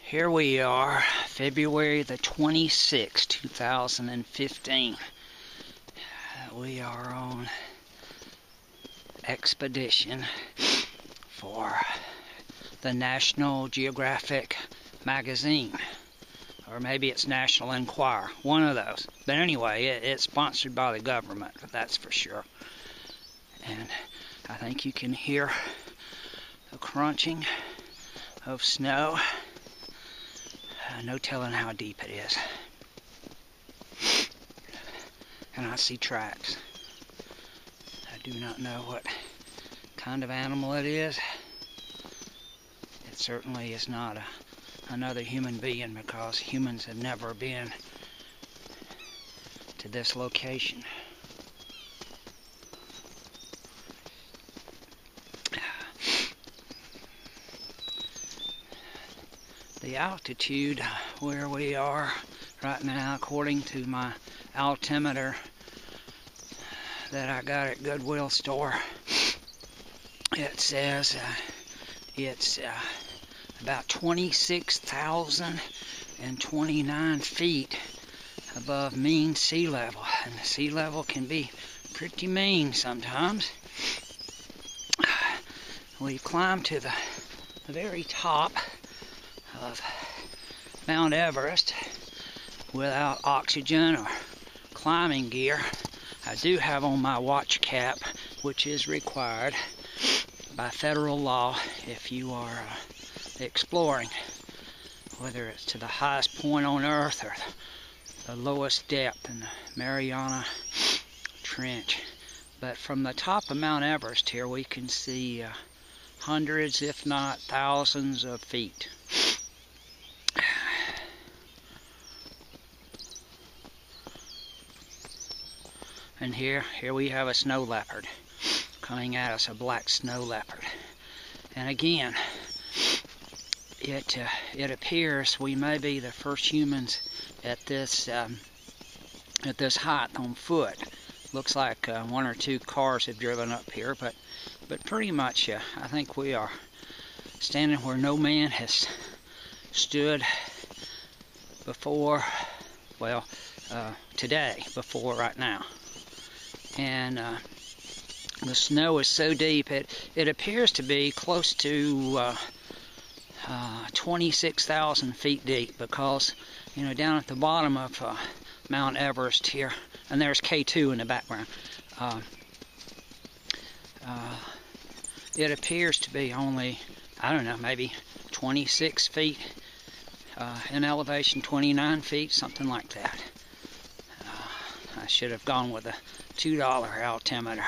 Here we are, February the 26th, 2015. We are on expedition for the National Geographic magazine. Or maybe it's National Enquirer, one of those. But anyway, it's sponsored by the government, that's for sure. And I think you can hear the crunching of snow. No telling how deep it is. And I see tracks. I do not know what kind of animal it is. It certainly is not another human being, because humans have never been to this location. The altitude where we are right now, according to my altimeter that I got at Goodwill store, it says it's about 26,029 feet above mean sea level, and the sea level can be pretty mean sometimes. We've climbed to the very top of Mount Everest without oxygen or climbing gear. I do have on my watch cap, which is required by federal law if you are exploring, whether it's to the highest point on Earth or the lowest depth in the Mariana Trench. But from the top of Mount Everest here, we can see hundreds, if not thousands of feet. And here we have a snow leopard coming at us, a black snow leopard. And again, it appears we may be the first humans at this height on foot. Looks like one or two cars have driven up here, but pretty much I think we are standing where no man has stood before. Well, today, before right now. And the snow is so deep, it appears to be close to 26,000 feet deep, because, you know, down at the bottom of Mount Everest here, and there's K2 in the background, it appears to be only, I don't know, maybe 26 feet in elevation, 29 feet, something like that. I should have gone with a $2 altimeter.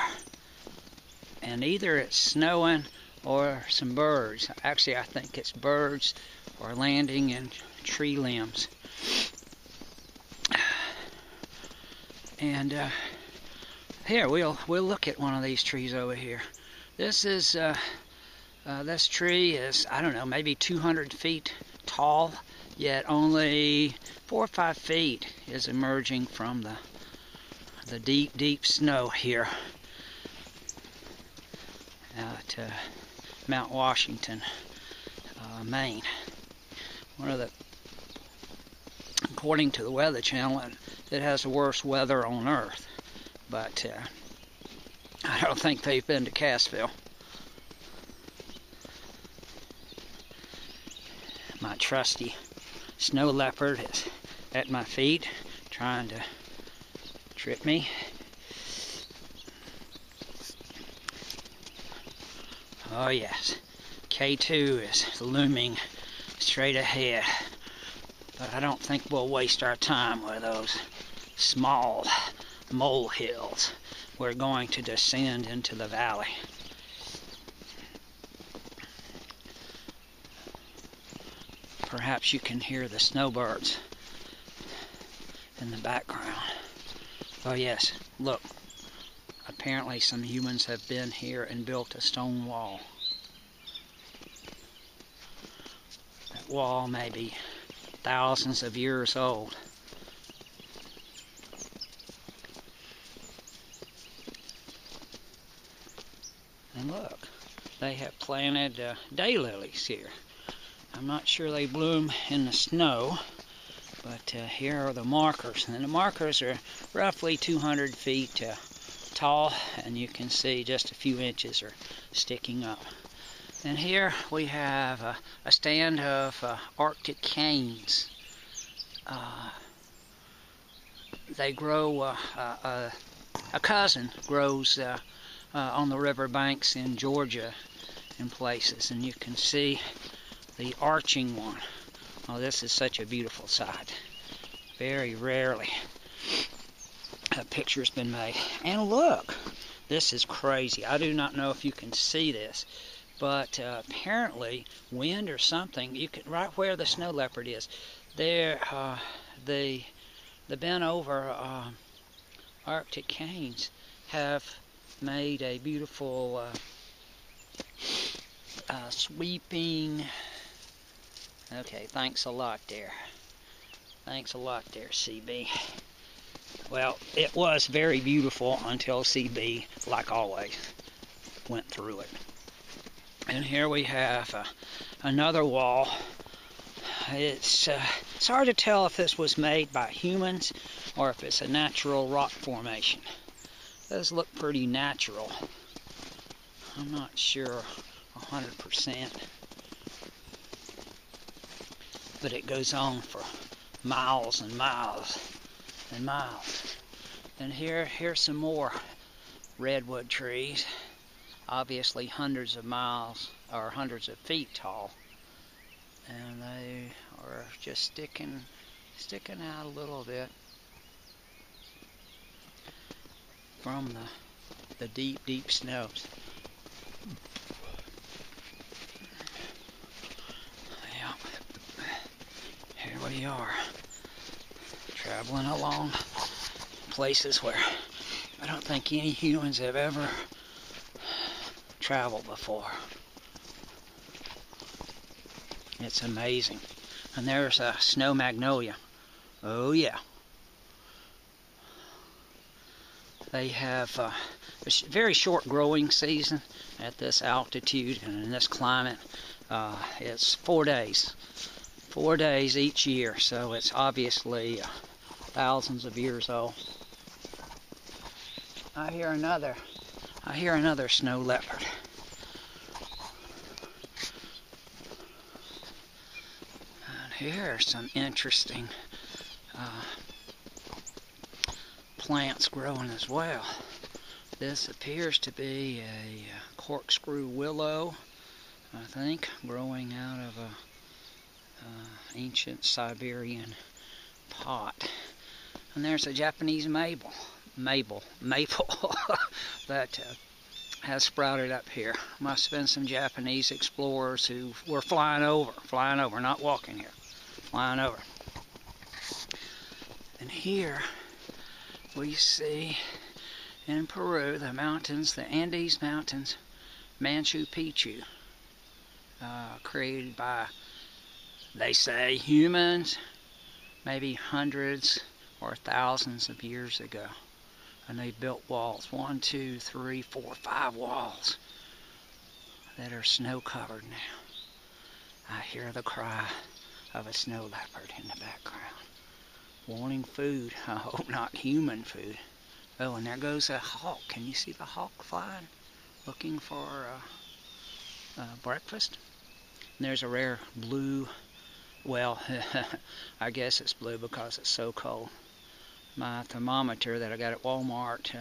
And either it's snowing or some birds. Actually, I think it's birds or landing in tree limbs. And here, we'll look at one of these trees over here. This is this tree is, I don't know, maybe 200 feet tall, yet only 4 or 5 feet is emerging from the deep snow here at Mount Washington, Maine. According to the Weather Channel, it has the worst weather on Earth, but I don't think they've been to Cassville. My trusty snow leopard is at my feet, trying to trip me. Oh yes, K2 is looming straight ahead, but I don't think we'll waste our time with those small molehills. We're going to descend into the valley. Perhaps you can hear the snowbirds in the background. Oh yes, look. Apparently some humans have been here and built a stone wall. That wall may be thousands of years old. And look, they have planted daylilies here. I'm not sure they bloom in the snow, but here are the markers. And the markers are roughly 200 feet tall, and you can see just a few inches are sticking up. And here we have a stand of Arctic canes. They grow, a cousin grows on the river banks in Georgia in places, and you can see the arching one. Oh, this is such a beautiful sight. Very rarely a picture's been made. And look, this is crazy. I do not know if you can see this, but apparently wind or something, you can, right where the snow leopard is, there the bent over Arctic canes have made a beautiful sweeping. Okay, thanks a lot there. Thanks a lot there, CB. Well, it was very beautiful until CB, like always, went through it. And here we have another wall. It's hard to tell if this was made by humans or if it's a natural rock formation. It does look pretty natural. I'm not sure 100%. But it goes on for miles and miles and miles. And here's some more redwood trees, obviously hundreds of miles or hundreds of feet tall, and they are just sticking out a little bit from the deep snows. Yeah, here we are, traveling along places where I don't think any humans have ever traveled before. It's amazing. And there's a snow magnolia. Oh yeah. They have a very short growing season at this altitude and in this climate. It's 4 days. 4 days each year, so it's obviously thousands of years old. I hear another snow leopard. And here are some interesting plants growing as well. This appears to be a corkscrew willow, I think, growing out of a ancient Siberian pot. And there's a Japanese maple that has sprouted up here. Must have been some Japanese explorers who were flying over, not walking here, flying over. And here we see in Peru the mountains, the Andes Mountains, Machu Picchu, created by, they say, humans, maybe hundreds or thousands of years ago. And they built walls, 1, 2, 3, 4, 5 walls that are snow covered now. I hear the cry of a snow leopard in the background, wanting food. I hope not human food. Oh, and there goes a hawk. Can you see the hawk flying, looking for breakfast? And there's a rare blue, well, I guess it's blue because it's so cold. My thermometer that I got at Walmart,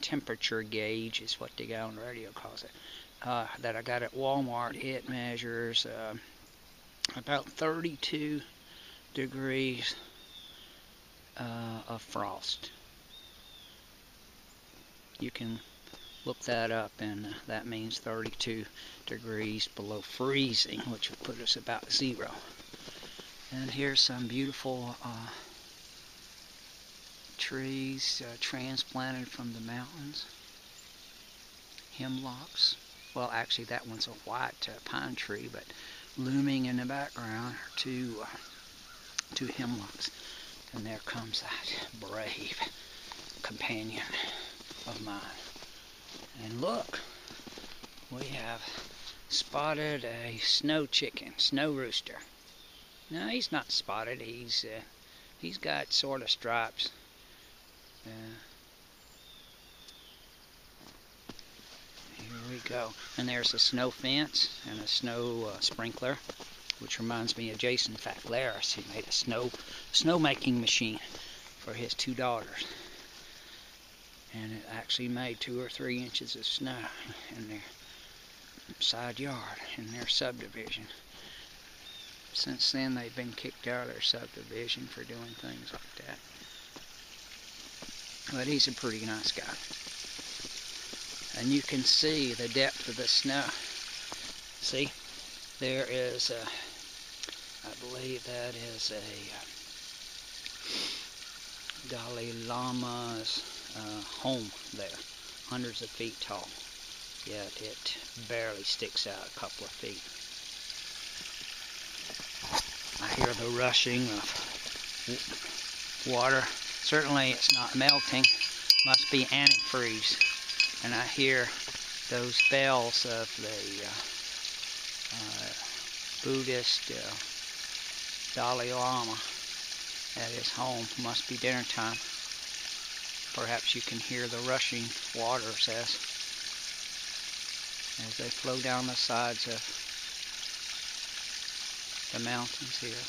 temperature gauge is what the guy on the radio calls it, that I got at Walmart, it measures about 32 degrees of frost. You can look that up, and that means 32 degrees below freezing, which would put us about 0. And here's some beautiful trees transplanted from the mountains. Hemlocks. Well, actually, that one's a white pine tree, but looming in the background are two hemlocks. And there comes that brave companion of mine. And look, we have spotted a snow chicken, snow rooster. No, he's not spotted. He's got sort of stripes. Here we go. And there's a snow fence and a snow sprinkler, which reminds me of Jason Fackleris. He made a snow making machine for his 2 daughters. And it actually made 2 or 3 inches of snow in their side yard, in their subdivision. Since then, they've been kicked out of their subdivision for doing things like that. But he's a pretty nice guy. And you can see the depth of the snow. See, there is a, I believe that is a Dalai Lama's home there, hundreds of feet tall. Yet it barely sticks out a couple of feet. I hear the rushing of water. Certainly it's not melting. Must be antifreeze. And I hear those bells of the Buddhist Dalai Lama at his home. Must be dinner time. Perhaps you can hear the rushing waters as they flow down the sides of the mountains here.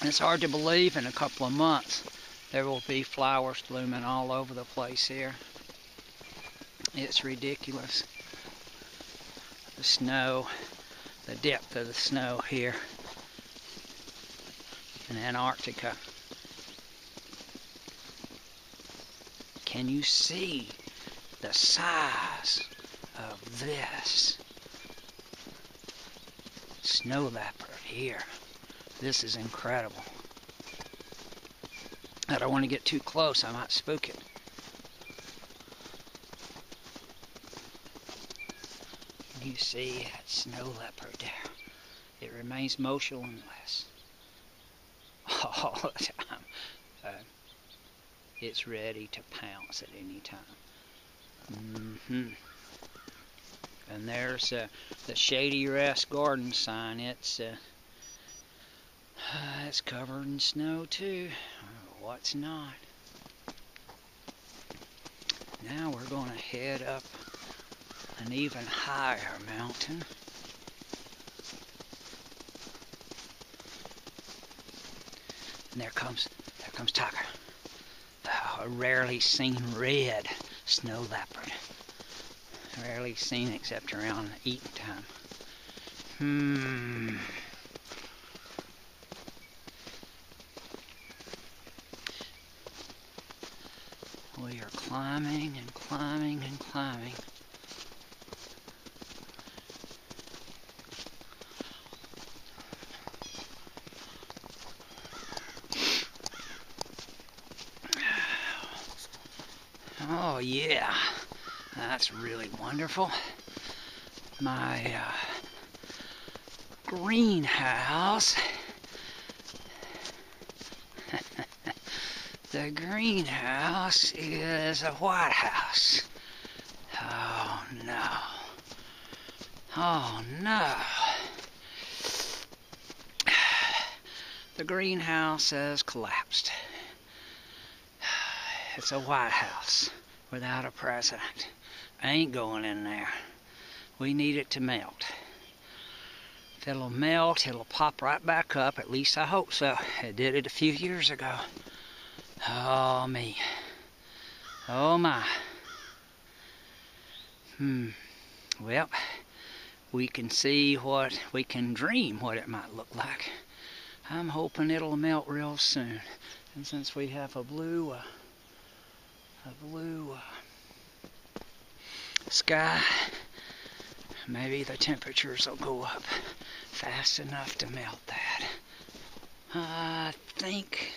And it's hard to believe in a couple of months there will be flowers blooming all over the place here. It's ridiculous. The snow, the depth of the snow here in Antarctica. Can you see the size of this snow leopard here? This is incredible. I don't want to get too close, I might spook it. You see that snow leopard there. It remains motionless all the time. It's ready to pounce at any time. And there's the Shady Rest Garden sign. It's covered in snow too. What's not? Now we're going to head up an even higher mountain. And there comes Tiger. A rarely seen red snow leopard. Rarely seen except around eating time. We are climbing and climbing and climbing. Oh yeah, that's really wonderful. My greenhouse. The greenhouse is a White House. Oh no. Oh no. The greenhouse has collapsed. It's a White House without a president. I ain't going in there. We need it to melt. If it'll melt, it'll pop right back up. At least I hope so. It did it a few years ago. Oh, me. Oh, my. Well, we can see what, we can dream what it might look like. I'm hoping it'll melt real soon. And since we have a blue sky, maybe the temperatures will go up fast enough to melt that. I think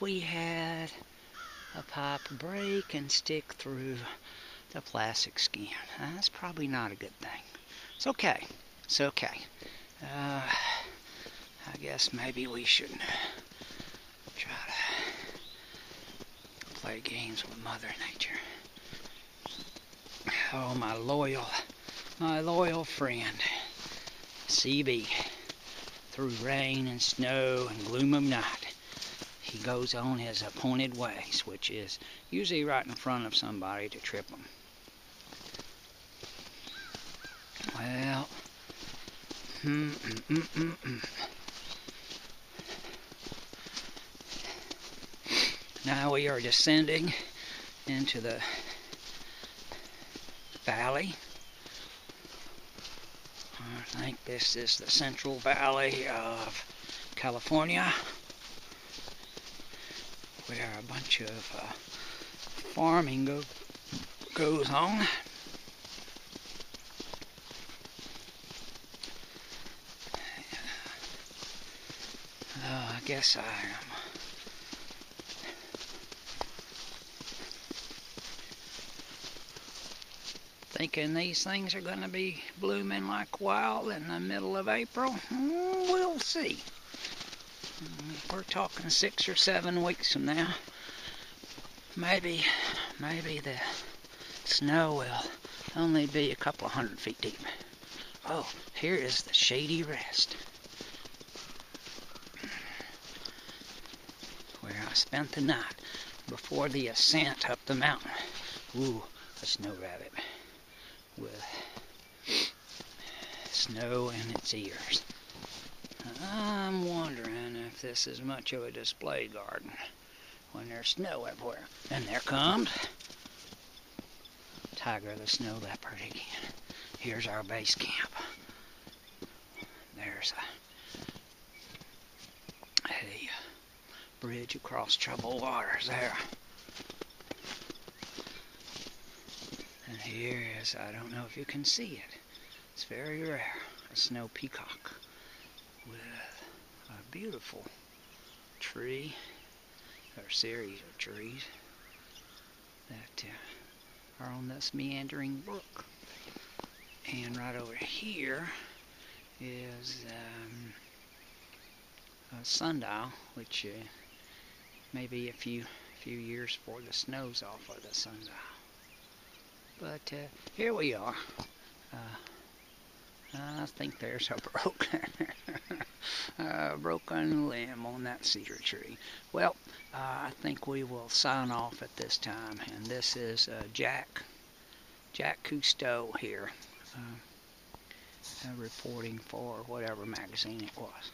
we had a pipe break and stick through the plastic skin. That's probably not a good thing. It's okay. It's okay. I guess maybe we shouldn't try to play games with Mother Nature. Oh, my loyal my loyal friend, CB, through rain and snow and gloom of night, he goes on his appointed ways, which is usually right in front of somebody to trip them. Well, now we are descending into the valley. I think this is the Central Valley of California, where a bunch of farming goes on. I guess I am thinking these things are going to be blooming like wild in the middle of April. We'll see. We're talking 6 or 7 weeks from now. Maybe the snow will only be a couple of 100 feet deep. Oh, here is the shady rest, where I spent the night before the ascent up the mountain. Ooh, a snow rabbit with snow in its ears. I'm wondering if this is much of a display garden when there's snow everywhere. And there comes Tiger the snow leopard again. Here's our base camp. There's a bridge across troubled waters there. And here is, I don't know if you can see it, it's very rare, a snow peacock with a beautiful tree, or series of trees that are on this meandering brook. And right over here is a sundial, which may be a few years before the snow's off of the sundial. But here we are. I think there's a broken limb on that cedar tree. Well, I think we will sign off at this time. And this is Jack Cousteau here, reporting for whatever magazine it was.